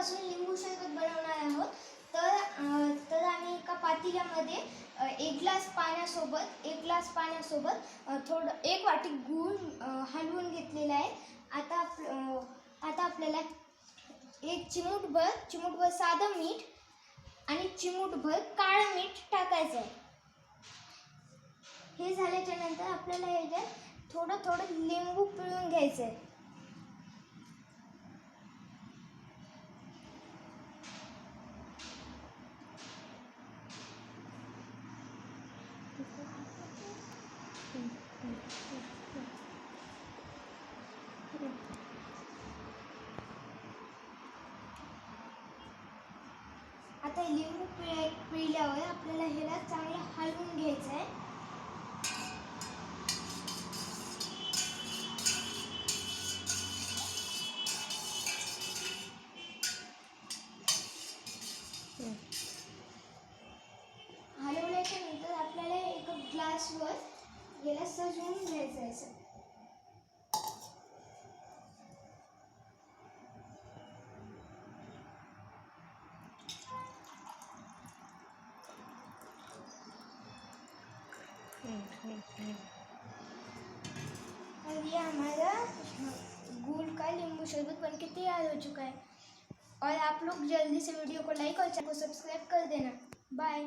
पासून लिंबू सरबत बनवणार आहोत। तर आम्ही एका पातेल्यामध्ये एक ग्लास पाण्यासोबत थोडं 1 वाटी गूळ हलवून घेतलेला आहे। आता आपल्याला एक चिमूटभर साधं मीठ आणि चिमूटभर काळं मीठ टाकायचं आहे। हे झाल्याच्या नंतर आपल्याला ह्याच्यात थोडं लिंबू पिळून घ्यायचं आहे। आता लिंबू पिळल्यावर आपल्याला ह्याला चांगलं हलवून घ्यायचं आहे। हलवल्याच्या नंतर आपल्याला एका ग्लासवर याला सजवून घ्यायचं आहे। और ये हमारा गुड़ का नींबू शरबत बनके तैयार हो चुका है। और आप लोग जल्दी से वीडियो को लाइक और चैनल को सब्सक्राइब कर देना। बाय।